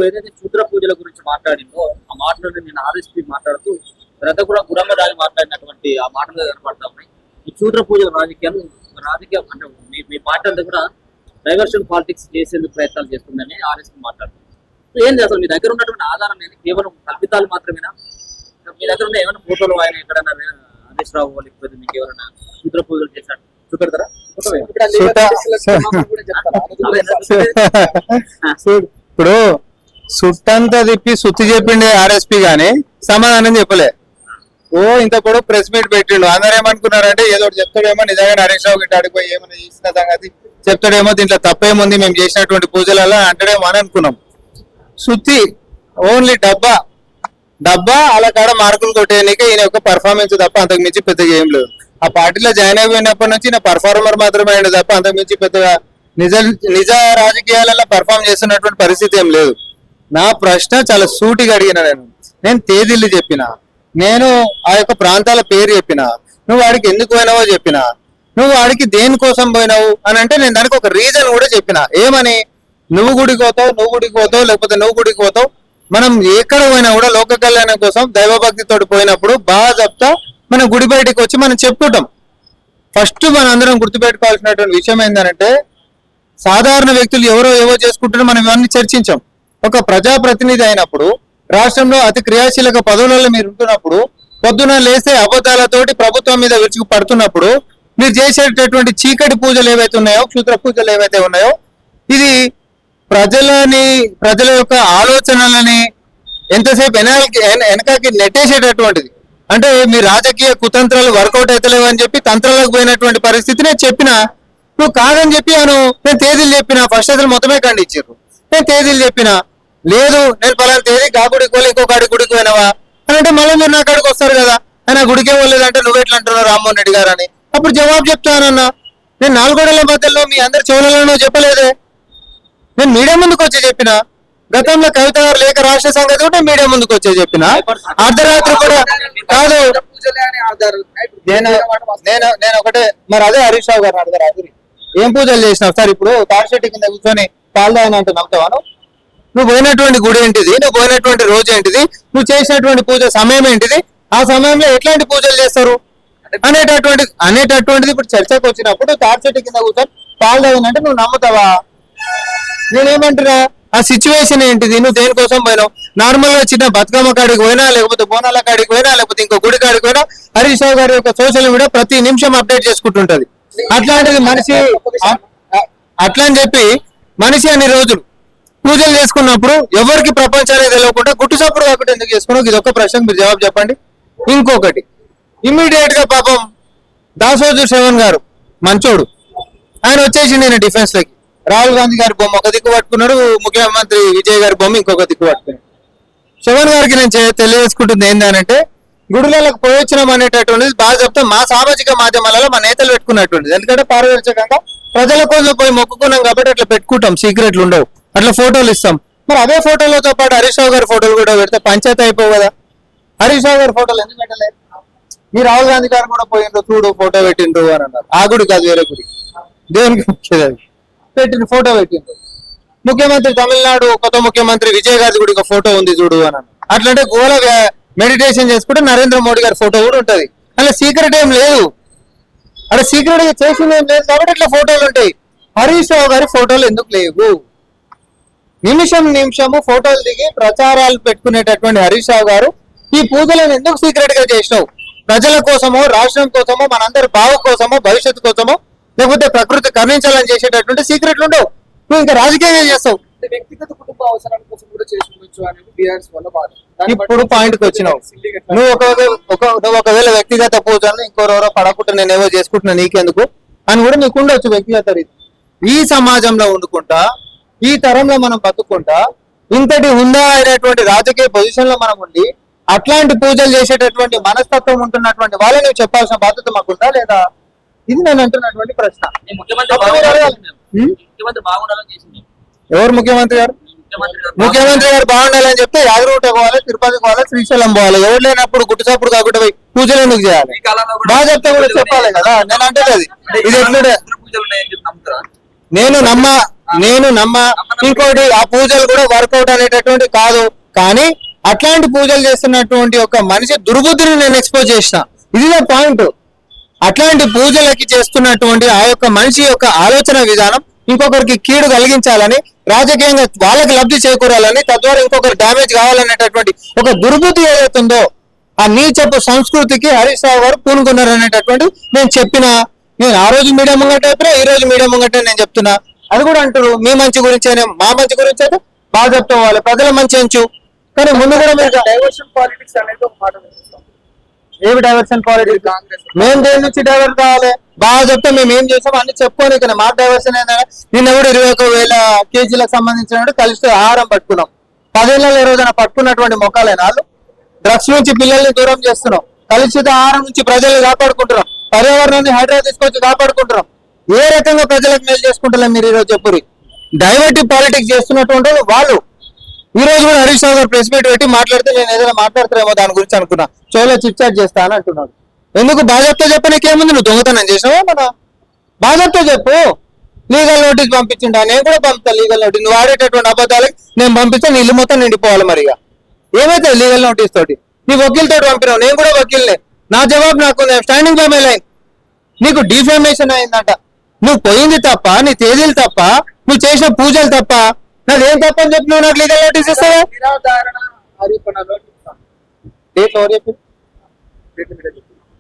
ఏదైతే క్షుద్ర పూజల గురించి మాట్లాడిందో ఆ మాటలను నేను ఆర్ఎస్పీ మాట్లాడుతూ రద్ద కూడా గురమ్మదాని మాట్లాడినటువంటి ఆ మాటలు కనపడతా ఉన్నాయి. ఈ క్షుద్ర పూజల రాజకీయం అంటే మీ పార్టీ అంతా కూడా డైవర్షన్ పాలిటిక్స్ చేసేందుకు ప్రయత్నాలు చేస్తుందని ఆర్ఎస్పీ మాట్లాడుతుంది. ఏంది అసలు మీ దగ్గర ఉన్నటువంటి ఆధారం ఏంటి? కేవలం కల్పితాలు మాత్రమేనా? మీ దగ్గర ఉన్న ఏమైనా ఫోటోలు ఆయన ఎక్కడన్నా హరీష్ రావు లేకపోతే మీకు ఎవరైనా క్షుద్ర పూజలు చేశాడు చూపెడతారా? ఇప్పుడు సుట్టంతా తిప్పి సుత్తి చెప్పిండే ఆర్ఎస్పీ గాని సమాధానం చెప్పలే. ఓ ఇంత కూడా ప్రెస్ మీట్ పెట్టిండు. అందరూ ఏమనుకున్నారంటే ఏదో చెప్తాడేమో, నిజంగా హరీష్ రావు గిట్ట అడిగిపోయి ఏమైనా చేసిన సంగతి చెప్తాడేమో, దీంట్లో తప్పేముంది మేము చేసినటువంటి పూజలలో అంటాడేమో అని అనుకున్నాం. సుత్తి ఓన్లీ డబ్బా అలా కాడ మార్కులు కొట్టేయడానికి ఈయన యొక్క పర్ఫార్మెన్స్ తప్ప అంతకు మించి పెద్దగా ఏం లేదు. ఆ పార్టీలో జాయిన్ అయిపోయినప్పటి నుంచి నా పర్ఫార్మర్ మాత్రమే అయింది తప్ప అంతకు మించి పెద్దగా నిజ రాజకీయాలలో పర్ఫార్మ్ చేస్తున్నటువంటి పరిస్థితి ఏం లేదు. నా ప్రశ్న చాలా సూటిగా అడిగిన, నేను తేదీలు చెప్పిన, నేను ఆ యొక్క ప్రాంతాల పేరు చెప్పిన, నువ్వు వాడికి ఎందుకు పోయినావో చెప్పిన, నువ్వు వాడికి దేనికోసం పోయినావు అని అంటే నేను దానికి ఒక రీజన్ కూడా చెప్పిన. ఏమని? నువ్వు గుడికి పోతావు లేకపోతే నువ్వు గుడికి పోతావు, మనం ఎక్కడ పోయినా కూడా లోక కళ్యాణం కోసం దైవభక్తితో పోయినప్పుడు బాగా చెప్తా మనం గుడి బయటికి వచ్చి మనం చెప్పుకుంటాం. ఫస్ట్ మనం అందరం గుర్తుపెట్టుకోవాల్సినటువంటి విషయం ఏంటంటే, సాధారణ వ్యక్తులు ఎవరో ఏవో చేసుకుంటున్నా మనం ఇవన్నీ చర్చించాం. ఒక ప్రజాప్రతినిధి అయినప్పుడు, రాష్ట్రంలో అతి క్రియాశీలక పదవులలో మీరు ఉంటున్నప్పుడు, పొద్దున లేస్తే అబద్ధాలతోటి ప్రభుత్వం మీద విరుచుకు పడుతున్నప్పుడు మీరు చేసేటటువంటి చీకటి పూజలు ఏవైతే ఉన్నాయో, క్షుద్ర పూజలు ఏవైతే ఉన్నాయో, ఇది ప్రజల యొక్క ఆలోచనలని ఎంతసేపు వెనకకి నెట్టేసేటటువంటిది. అంటే మీ రాజకీయ కుతంత్రాలు వర్కౌట్ అవుతలేవు అని చెప్పి తంత్రాలకు పోయినటువంటి పరిస్థితి నేను చెప్పిన. నువ్వు కాదని చెప్పాను, నేను తేదీలు చెప్పిన. ఫస్ట్ అసలు మొత్తమే ఖండించారు. నేను తేదీలు చెప్పిన, లేదు నేను పలానా తేదీ కా గుడికి పోలే ఇంకో కాడి గుడికి పోయినావా అని అంటే మళ్ళీ మీరు నా కాడికి వస్తారు కదా. ఆయన గుడికే పోలేదంటే నువ్వెట్లా అంటున్నావు రామ్మోహన్ రెడ్డి గారు అని అప్పుడు జవాబు చెప్తానన్నా. నేను 4 గోడల మధ్యలో మీ అందరి చెవులలో చెప్పలేదే, నేను మీడియా ముందుకు వచ్చి చెప్పిన. గతంలో కవిత గారు లేఖ రాష్ట్ర సంగతి కూడా మీడియా ముందుకు వచ్చే చెప్పిన. అర్ధరాత్రి కూడా కాదు. నేను ఒకటే, మరి అదే హరీష్ రావు గారు అడగారు, ఏం పూజలు చేసినావు సార్? ఇప్పుడు తాడిచెట్టు కింద కూర్చొని పాల్దాయని అంటే నమ్ముతావాను? నువ్వు పోయినటువంటి గుడి ఏంటిది, నువ్వు పోయినటువంటి రోజు ఏంటిది, నువ్వు చేసినటువంటి పూజ సమయం ఏంటిది, ఆ సమయంలో ఎట్లాంటి పూజలు చేస్తారు అనేటటువంటిది ఇప్పుడు చర్చకు వచ్చినప్పుడు తాడిచెట్టు కింద కూర్చొని పాల్దాయని అంటే నువ్వు నమ్ముతావా? నేనేమంటున్నా, ఆ సిచ్యువేషన్ ఏంటిది, నువ్వు దేనికోసం పోయినావు? నార్మల్ గా చిన్న బతుకమ్మ కాడికి పోయినా, లేకపోతే బోనాల కాడికి పోయినా, లేకపోతే ఇంకో గుడి కాడికి పోయినా హరీష్ రావు గారి యొక్క సోషల్ మీడియా ప్రతి నిమిషం అప్డేట్ చేసుకుంటుంటది. అట్లాంటిది మనిషి అట్లా అని చెప్పి మనిషి అన్ని రోజులు పూజలు చేసుకున్నప్పుడు ఎవరికి ప్రపంచానికి తెలియకుండా గుట్టు చప్పుడు కాకుండా ఎందుకు చేసుకున్నావు? ఇది ఒక ప్రశ్నకు మీరు జవాబు చెప్పండి. ఇంకొకటి, ఇమ్మీడియట్ గా పాపం దాసోజు శ్రవణ్ గారు మంచోడు, ఆయన వచ్చేసి నేను డిఫెన్స్ లోకి రాహుల్ గాంధీ గారి బొమ్మ ఒక దిక్కు పట్టుకున్నాడు, ముఖ్యమంత్రి విజయ్ గారి బొమ్మ ఇంకొక దిక్కు పట్టుకున్నాడు. శ్రవణ్ గారికి నేను తెలియజేసుకుంటుంది ఏంటంటే, గుడులకు పోయొచ్చినాం అనేటటువంటిది బాగా చెప్తాం. మా సామాజిక మాధ్యమాలలో మా నేతలు పెట్టుకున్నటువంటిది. ఎందుకంటే పారదర్శకంగా ప్రజల కోసం పోయి మొక్కుకున్నాం కాబట్టి అట్లా పెట్టుకుంటాం, సీక్రెట్లు ఉండవు, అట్లా ఫోటోలు ఇస్తాం. మరి అదే ఫోటోలతో పాటు హరీష్ రావు గారి ఫోటోలు కూడా పెడితే పంచాయతీ అయిపోవు కదా. హరీష్ రావు గారి ఫోటోలు ఎందుకు పెట్టలేదు? మీరు రాహుల్ గాంధీ గారు కూడా పోయిండ్రు, చూడు ఫోటో పెట్టిండ్రు అని అన్నారు. ఆ గుడి కాదు, వేరే గుడి, దేవునికి ముఖ్యది పెట్టిన ఫోటో పెట్టిండ్రు. ముఖ్యమంత్రి తమిళనాడు కొత్త ముఖ్యమంత్రి విజయ్ గారి గుడి ఒక ఫోటో ఉంది చూడు అని అన్నారు. అట్లంటే గోల మెడిటేషన్ చేసుకుంటే నరేంద్ర మోడీ గారి ఫోటో కూడా ఉంటది. అలా సీక్రెట్ ఏం లేదు, అలా సీక్రెట్ గా చేసింది ఏం లేదు కాబట్టి ఇట్లా ఫోటోలు ఉంటాయి. హరీష్ రావు గారి ఫోటోలు ఎందుకు లేవు? నిమిషము ఫోటోలు దిగి ప్రచారాలు పెట్టుకునేటటువంటి హరీష్ రావు గారు ఈ పూజలను ఎందుకు సీక్రెట్ గా చేసినావు? ప్రజల కోసమో, రాష్ట్రం కోసమో, మనందరి బావు కోసమో, భవిష్యత్తు కోసమో, లేకపోతే ప్రకృతి కరుణించాలని చేసేటటువంటి సీక్రెట్లు ఉండవు. నువ్వు ఇంకా రాజకీయంగా చేస్తావు. వ్యక్తిగత కుటుంబ అవసరాల కోసం కూడా చేసుకోవచ్చు అనేది బీఆర్ఎస్ వల్ల బాధ. ఇప్పుడు పాయింట్కి వచ్చినావు. నువ్వు ఒకవేళ వ్యక్తిగత పూజలను ఇంకోరెవరో పడకుండా నేనేవో చేసుకుంటున్నా నీకెందుకు అని కూడా నీకు ఉండొచ్చు వ్యక్తిగత రీతి. ఈ సమాజంలో ఉండుకుంటా, ఈ తరంలో మనం బతుకుంటా, ఇంతటి హుందా అయినటువంటి రాజకీయ పొజిషన్ లో మనం ఉండి అట్లాంటి పూజలు చేసేటటువంటి మనస్తత్వం ఉంటున్నటువంటి వాళ్ళని నువ్వు చెప్పాల్సిన బాధ్యత మాకుందా లేదా? ఇది నేను అంటున్నటువంటి ప్రశ్న. ఎవరు ముఖ్యమంత్రి గారు? ముఖ్యమంత్రి గారు బాగుండాలని చెప్తే యాదగిరిగుట్ట పోవాలి, తిరుపతి పోవాలి, శ్రీశైలం పోవాలి. ఎవరు లేనప్పుడు గుట్టుసాపుడు కాకుండా పోయి పూజలు ఎందుకు చేయాలి? బాగా చెప్తే కూడా చెప్పాలి కదా. నేను అంటే అది ఇది ఎట్లుండే నేను నేను ఇంకోటి ఆ పూజలు కూడా వర్కౌట్ అనేటటువంటి కాదు. కానీ అట్లాంటి పూజలు చేస్తున్నటువంటి ఒక మనిషి దుర్బుద్ధిని నేను ఎక్స్పోజ్ చేసిన. ఇది నా పాయింట్. అట్లాంటి పూజలకి చేస్తున్నటువంటి ఆ యొక్క మనిషి యొక్క ఆలోచన విధానం ఇంకొకరికి కీడు కలిగించాలని, రాజకీయంగా వాళ్ళకి లబ్ధి చేకూరాలని, తద్వారా ఇంకొకరు డ్యామేజ్ కావాలనేటటువంటి ఒక దుర్బుద్ధి ఏదైతుందో ఆ నీచపు సంస్కృతికి హరీష్ రావు గారు పూనుకున్నారు అనేటటువంటి నేను ఆ రోజు మీడియా ముంగట చెప్పినా, ఈ రోజు మీడియా ముంగట నేను చెప్తున్నా. అది కూడా అంటారు మీ మంచి గురించి, మా మంచి గురించి అయితే బాగా చెప్తాం, ప్రజల మంచి అంచు. కానీ ముందు కూడా మీరు డైవర్షన్ పాలిటిక్స్ అనేది ఒక మాట వినిపిస్తాం. ఏమి డైవర్షన్ పాలిటిక్స్? కాంగ్రెస్ మేము దేని నుంచి డైవర్ట్ కావాలి? బాగా చెప్తే మేము ఏం చేసాం అన్ని చెప్పుకోని ఇక్కడ మా డైవర్షన్ ఏంటంటే నిన్న కూడా 21,000 కేజీలకు సంబంధించిన కలిసి ఆహారం పట్టుకున్నాం. 10 ఏళ్ళలో రోజున పట్టుకున్నటువంటి మొక్కలైన వాళ్ళు డ్రగ్స్ నుంచి పిల్లల్ని దూరం చేస్తున్నాం, కలుషిత ఆహారం నుంచి ప్రజల్ని కాపాడుకుంటున్నాం, పర్యావరణాన్ని హైడ్రా తీసుకొచ్చి కాపాడుకుంటున్నాం. ఏ రకంగా ప్రజలకు మేలు చేసుకుంటున్నాం మీరు ఈరోజు చెప్పురి? డైవర్టివ్ పాలిటిక్స్ చేస్తున్నటువంటి వాళ్ళు ఈ రోజు కూడా హరీష్ రావు గారు ప్రెస్ మీట్ పెట్టి మాట్లాడితే నేను ఏదైనా మాట్లాడతారేమో దాని గురించి అనుకున్నా. చోలో చిట్చాట్ చేస్తా అని అంటున్నాడు. ఎందుకు బాధ్యత చెప్ప? నీకేముంది? నువ్వు దొంగతనం చేసావా? మన బాధ్యత చెప్పు. లీగల్ నోటీస్ పంపించిండా? నేను కూడా పంపుతా లీగల్ నోటీస్. నువ్వు ఆడేటటువంటి అబద్ధాలకి నేను పంపిస్తే నీ ఇల్లు మొత్తం నిండిపోవాలి. మరిగా ఏమైతే లీగల్ నోటీస్ తోటి నీ వకీల్తో పంపినావు, నేను కూడా వకీల్నే. నా జవాబు నాకు స్టాండింగ్ బై మై లైన్. నీకు డిఫామేషన్ అయిందంట. నువ్వు పోయింది తప్ప, నీ తేదీలు తప్ప, నువ్వు చేసిన పూజలు తప్ప, నాదేం తప్ప అని చెప్పి నువ్వు నాకు లీగల్ నోటీస్ ఇస్తావా? నిరాధారణ ఆరోపణలో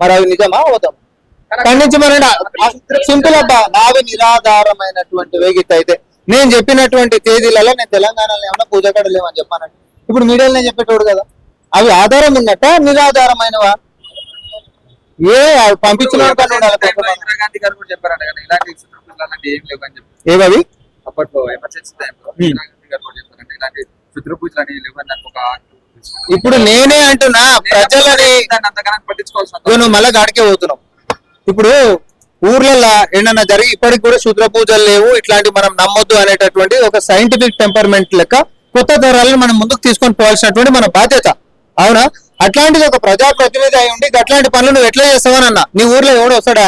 మరి అవి నిజమా అవుతాం? ఖండించమనండి. సింపుల్ అబ్బా. నావి నిరాధారమైనటువంటి వేగిట్ అయితే నేను చెప్పినటువంటి తేదీలలో నేను తెలంగాణలో ఏమన్నా పూజ కాడ లేవని చెప్పానండి. ఇప్పుడు మీడియాలో నేను చెప్పేటోడు కదా, అవి ఆధారం ఉన్నట్ట నిరాధారమైనవా? పంపించిన ఇందిరాగాంధీ గారు కూడా చెప్పారంట కదా ఇలాంటి క్షుద్రపూజలు ఏం లేవు అని చెప్పి. ఏవవి? అప్పట్లో ఎమర్జెన్సీ టైంలో ఇందిరాగాంధీ గారు కూడా చెప్పారంట ఇలాంటి క్షుద్రపూజలు అనేవి లేవు అని దానికి ఒక ఇప్పుడు నేనే అంటున్నా ప్రజలని అంతగానం పట్టించుకోవాల్సిన నువ్వు మళ్ళా గాడికే పోతున్నావు. ఇప్పుడు ఊర్లలో ఏమన్నా జరిగి ఇప్పటికి కూడా శుద్ర పూజలు లేవు, ఇట్లాంటి మనం నమ్మొద్దు అనేటటువంటి ఒక సైంటిఫిక్ టెంపర్మెంట్ లెక్క కొత్త తరాలను మనం ముందుకు తీసుకొని పోవాల్సినటువంటి మన బాధ్యత. అవునా? అట్లాంటిది ఒక ప్రజాప్రతినిధి అయి ఉండి అట్లాంటి పనులు నువ్వు ఎట్లా చేస్తావనన్నా? నీ ఊర్లో ఎవడు వస్తాడా?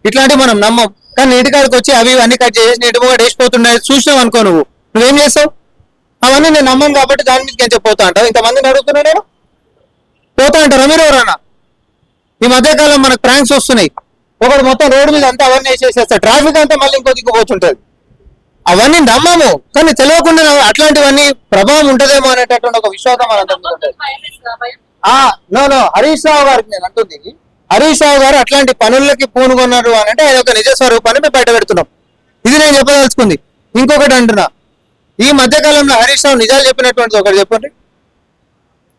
ఇట్లాంటివి మనం నమ్మం. కానీ నీటికాడికి వచ్చి అవి అన్ని కట్ చేసి నీటిగా వేసిపోతున్నాయి చూసినావు అనుకో, నువ్వేం చేస్తావు? అవన్నీ నేను నమ్మను కాబట్టి దాని మీదకి ఏం చెప్పిపోతా అంటావు? ఇంతమందిని అడుగుతున్నా నేను పోతా అంటారా మీరు ఎవరన్నా? ఈ మధ్యకాలం మనకు ప్రాంక్స్ వస్తున్నాయి. ఒకటి మొత్తం రోడ్డు మీద అంతా అవన్నీ వేసేసేస్తా, ట్రాఫిక్ అంతా మళ్ళీ ఇంకో దిక్కు పోతుంటది. అవన్నీ నమ్మము, కానీ తెలియకుండా అట్లాంటివన్నీ ప్రభావం ఉంటదేమో అనేటటువంటి ఒక విశ్వాసం మనందరికీ ఉంటుంది. నో హరీష్ రావు గారికి నేను అంటుంది, హరీష్ రావు గారు అట్లాంటి పనులకి పూనుకున్నారు అని అంటే ఆయన ఒక నిజ స్వరూపాన్ని మేము బయట పెడుతున్నాం. ఇది నేను చెప్పదలుచుకుంది. ఇంకొకటి అంటున్నా, ఈ మధ్యకాలంలో హరీష్ రావు నిజాలు చెప్పినటువంటిది ఒకటి చెప్పండి.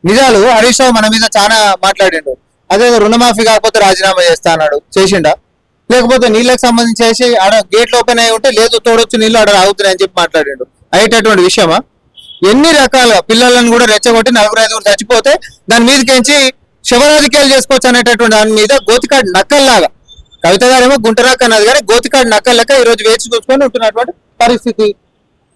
నిజాలు హరీష్ రావు మన మీద చాలా మాట్లాడిండు. అదే రుణమాఫీ కాకపోతే రాజీనామా చేస్తా అన్నాడు, చేసిండా? లేకపోతే నీళ్ళకి సంబంధించి చేసి ఆడ గేట్లు ఓపెన్ అయి ఉంటే లేదు తోడొచ్చు నీళ్ళు ఆడ ఆగుతున్నాయి అని చెప్పి మాట్లాడిండు. అయ్యేటటువంటి విషయమా? ఎన్ని రకాలుగా పిల్లలను కూడా రెచ్చగొట్టి 4-5 చచ్చిపోతే దాని మీదకించి శివరాజకీయాలు చేసుకోవచ్చు అనేటటువంటి దాని మీద గోతికాడు నక్కల్లాగా, కవిత గారేమో గుంటరాక అన్నది కానీ గోతికాడు నక్కల్ లెక్క ఈ రోజు వేచి చూసుకొని ఉంటున్నటువంటి పరిస్థితి.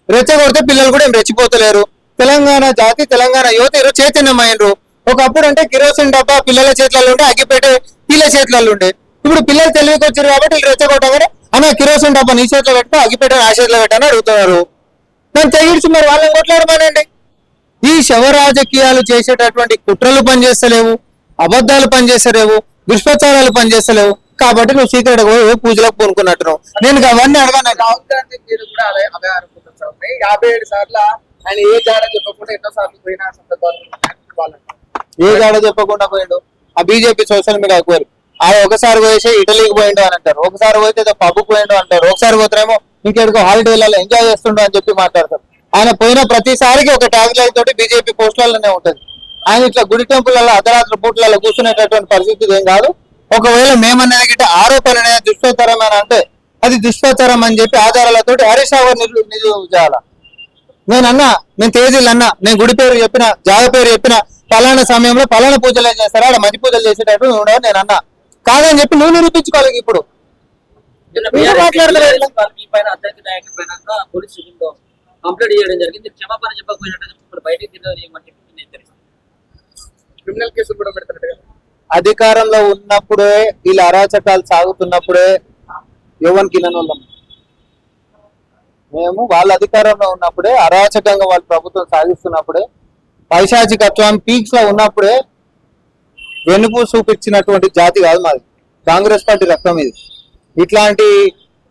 రెచ్చగొడితే పిల్లలు కూడా ఏం రెచ్చిపోతలేరు. తెలంగాణ జాతి, తెలంగాణ యువత ఈరోజు చైతన్యమైనరు. ఒకప్పుడు అంటే కిరోసిన్ డబ్బా పిల్లల చేతులలో ఉండే, అగ్గిపెట్టే వీళ్ళ చేతులలో ఉండే. ఇప్పుడు పిల్లలు తెలివికి వచ్చారు కాబట్టి వీళ్ళు రెచ్చగొట్టగానే అన్న కిరోసిన్ డబ్బా నీ చేతిలో పెట్టా, అగ్గిపెట్ట ఆ చేతిలో పెట్టని అడుగుతున్నారు. దాన్ని తెగిడ్చి మరి వాళ్ళని కొట్లాడమానండి. ఈ శవ రాజకీయాలు చేసేటటువంటి కుట్రలు పనిచేస్తలేవు, అబద్ధాలు పనిచేస్తలేవు, దుష్ప్రచారాలు పనిచేస్తలేవు. కాబట్టి నువ్వు సీక్రెట్ పూజలకు పూనుకున్నట్టు నేను అవన్నీ అడగాను. రాహుల్ గాంధీ మీరు కూడా అదే అనుకుంటారు సార్. 57 సార్లు ఆయన ఏ జాడ చెప్పకుండా ఎన్నో సార్లు పోయిన సందర్భాలు ఏ జాడ చెప్పకుండా పోయిండు. ఆ బీజేపీ సోషల్ మీడియా కోరి ఆయన ఒకసారి పోయేసి ఇటలీకి పోయిండు అని అంటారు, ఒకసారి పోతే ఏదో పబ్బుకు పోయిండు అంటారు, ఒకసారి పోతేమో ఇంకెడుకో హాలిడేలలో ఎంజాయ్ చేస్తుండో అని చెప్పి మాట్లాడతారు. ఆయన పోయిన ప్రతిసారికి ఒక ట్యాగ్ లైన్ తోటి బీజేపీ పోస్టులలోనే ఉంటది. ఆయన ఇట్లా గుడి టెంపుల్లో అర్ధరాత్రి పూట్లలో కూర్చునేటటువంటి పరిస్థితి ఏం కాదు. ఒకవేళ మేమనేది గిట్ట ఆరోపణ అనేది దుష్ప్రచారం అని అంటే అది దుష్ప్రచారం అని చెప్పి ఆధారాలతో హరీష్ రావు నిరూపణ చేయాల. నేను తేదీలు అన్నా, నేను గుడి పేరు చెప్పిన, జాగ పేరు చెప్పిన, పలానా సమయంలో పలానా పూజలు చేస్తారా, ఆడ మంచి పూజలు చేసేటట్టు ఉండవు నేను అన్నా. కాదని చెప్పి నువ్వు నిరూపించుకోవాలి. ఇప్పుడు కంప్లీట్ చేయడం జరిగింది. క్షమాపణ చెప్పకపోయినట్టు బయటికి క్రిమినల్ కేసులు కూడా పెడతారు. అధికారంలో ఉన్నప్పుడే వీళ్ళ అరాచకాలు సాగుతున్నప్పుడే యువన్కి ఇననోళ్ళం మేము వాళ్ళ అధికారంలో ఉన్నప్పుడే, అరాచకంగా వాళ్ళ ప్రభుత్వం సాగిస్తున్నప్పుడే, పైశాచికత్వం పీక్స్ లో ఉన్నప్పుడే వెనుపు చూపించినటువంటి జాతి కాదు మాది. కాంగ్రెస్ పార్టీ రక్తం ఇది. ఇట్లాంటి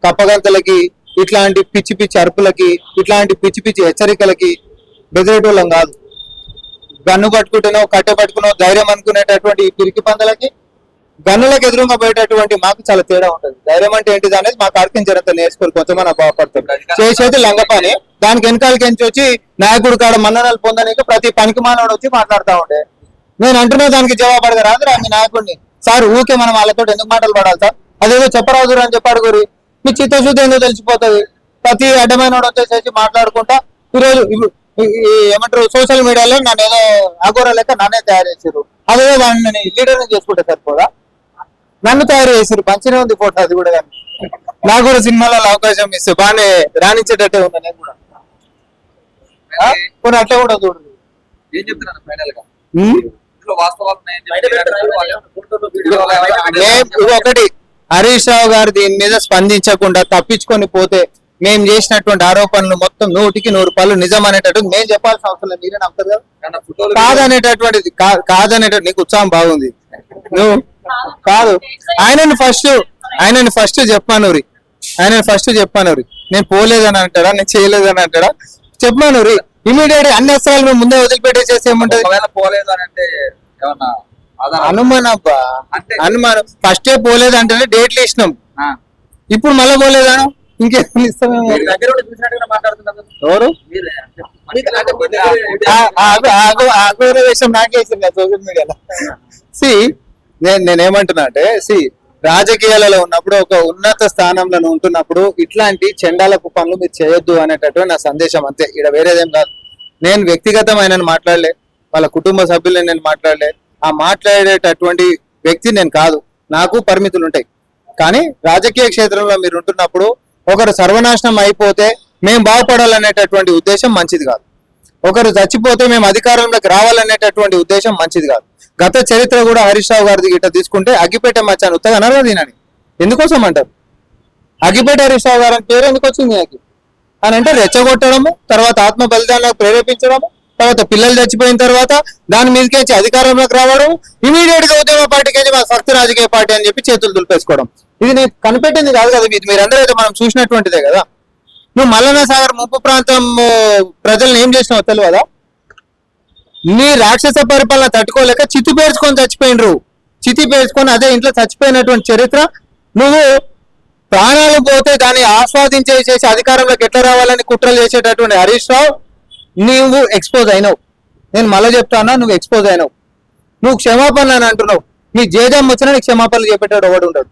కప్పగంతలకి, ఇట్లాంటి పిచ్చి పిచ్చి అరుపులకి, ఇట్లాంటి పిచ్చి పిచ్చి హెచ్చరికలకి బెదిరేటోళ్ళం కాదు. గన్ను పట్టుకుంటేనో కట్టె పట్టుకునో ధైర్యం అనుకునేటటువంటి ఈ పిరికి పందలకి, గన్నులకు ఎదురుగా పోయేటటువంటి మాకు చాలా తేడా ఉంటుంది. ధైర్యం అంటే ఏంటిది అనేది మాకు ఆడికించడంతో నేర్చుకోవాలి, కొంచెమన్నా బాగుపడతాం. చేసేది లంగపాని, దానికి వెనకాలకించి వచ్చి నాయకుడు కాడ మన్ననలు పొందడానికి ప్రతి పనికి మానవుడు వచ్చి మాట్లాడుతూ ఉండే. నేను అంటున్నా దానికి జవాబు అడగరాదురా మీ నాయకుడిని. సార్ ఊకే మనం వాళ్ళతో ఎందుకు మాటలు పడాలి సార్, అదేదో చెప్పరాదురు అని చెప్పాడు గురి. మీ చిత్తశుద్ధి ఎందుకు తెలిసిపోతుంది. ప్రతి అడ్డమైన వచ్చేసేసి మాట్లాడుకుంటా ఈరోజు ఏమంటారు సోషల్ మీడియాలో నన్ను ఏదో అఘోర లెక్క నన్నే తయారు చేశారు. అదేదో దాన్ని లీడర్ని చేసుకుంటే సరిపోదా, నన్ను తయారు చేశారు. మంచిగా ఉంది ఫోటో అది కూడా. కానీ నాకు కూడా సినిమాలలో అవకాశం ఇస్తే బాగానే రాణించేటట్టే ఉంది. నేను కూడా కొన్ని అట్లా కూడా చూడు. ఏం చెప్తున్నాను ఫైనల్ గా ఉమ్? ఇందులో వాస్తవాలు ఉన్నాయని బయట చెప్పి పెట్టారు. ఒకటి హరీష్ రావు గారు దీని మీద స్పందించకుండా తప్పించుకొని పోతే మేము చేసినటువంటి ఆరోపణలు మొత్తం 100% నిజం అనేటట్టు మేము చెప్పాల్సిన అవసరం లేదు. మీరే నమ్ముతారు కదా. కానీ ఆ ఫోటోలు కాదనేటటువంటిది కాదనేటట్టు నీకు ఉత్సాహం బాగుంది. నువ్వు కాదు ఆయనని ఫస్ట్ చెప్పానురి. నేను పోలేదని అంటాడా, నేను చేయలేదని అంటాడా చెప్పానురి. ఇమీడియట్ అన్ని అస్త్రాలు మేము ముందే వదిలిపెట్టేసేసి ఏముంటది. ఒకవేళ పోలేదు అని అంటే ఏమన్నా ఆధారం అనుమానం అబ్బా, అంటే అనుమానం. ఫస్టే పోలేదు అంటేనే డేట్లు ఇచ్చినాం, ఆ, ఇప్పుడు మళ్ళీ పోలేదా ఇంకేం ఇస్తామేమో. మీరు దగ్గర ఉండి చూసినట్టుగా మాట్లాడుతున్నారు. ఎవరు మీరే అంటే అంటే మీ దగ్గర ఆగ్రహ విషయం నాకేసింది సోషల్ మీడియాలో. నేనేమంటున్నా అంటే రాజకీయాలలో ఉన్నప్పుడు, ఒక ఉన్నత స్థానంలో ఉంటున్నప్పుడు ఇట్లాంటి చెండాలకు పనులు మీరు చేయొద్దు అనేటట్టు నా సందేశం, అంతే. ఇక్కడ వేరేదేం కాదు. నేను వ్యక్తిగతమైన మాట్లాడలే, వాళ్ళ కుటుంబ సభ్యులను నేను మాట్లాడలే. ఆ మాట్లాడేటటువంటి వ్యక్తి నేను కాదు. నాకు పరిమితులు ఉంటాయి. కానీ రాజకీయ క్షేత్రంలో మీరు ఉంటున్నప్పుడు ఒకరు సర్వనాశనం అయిపోతే మేము బాగుపడాలనేటటువంటి ఉద్దేశం మంచిది కాదు. ఒకరు చచ్చిపోతే మేము అధికారంలోకి రావాలనేటటువంటి ఉద్దేశం మంచిది కాదు. గత చరిత్ర కూడా హరీష్ రావు గారిది గిట్ట తీసుకుంటే అగ్గిపేట మచ్చాను ఉత్తగా అనరు దీనని. ఎందుకోసం అంటారు అగ్గిపేట హరీష్ రావు గారు అని పేరు ఎందుకు వచ్చింది నాకు అని అంటే రెచ్చగొట్టడము, తర్వాత ఆత్మ బలిదానాలకు ప్రేరేపించడము, తర్వాత పిల్లలు చచ్చిపోయిన తర్వాత దాని మీదకేసి అధికారంలోకి రావడం, ఇమీడియట్ గా ఉద్యమ పార్టీకి మా శక్తి రాజకీయ పార్టీ అని చెప్పి చేతులు దులిపేసుకోవడం. ఇది నేను కనిపెట్టింది కాదు కదా, ఇది మీరందరూ అయితే మనం చూసినటువంటిదే కదా. నువ్వు మల్లన్న సాగర్ ముంపు ప్రాంతం ప్రజల్ని ఏం చేసినావు తెలియదా? నీ రాక్షస పరిపాలన తట్టుకోలేక చితి పేర్చుకొని చచ్చిపోయినరు. చితి పేర్చుకొని అదే ఇంట్లో చచ్చిపోయినటువంటి చరిత్ర. నువ్వు ప్రాణాలు పోతే దాన్ని ఆస్వాదించేసేసి అధికారంలోకి ఎట్లా రావాలని కుట్రలు చేసేటటువంటి హరీష్ రావు, నువ్వు ఎక్స్పోజ్ అయినావు. నేను మళ్ళీ చెప్తానా, నువ్వు ఎక్స్పోజ్ అయినావు. నువ్వు క్షమాపణ అని అంటున్నావు. నీ జేజం వచ్చినా నీకు క్షమాపణలు చెప్పేటాడు ఎవడు ఉండడు.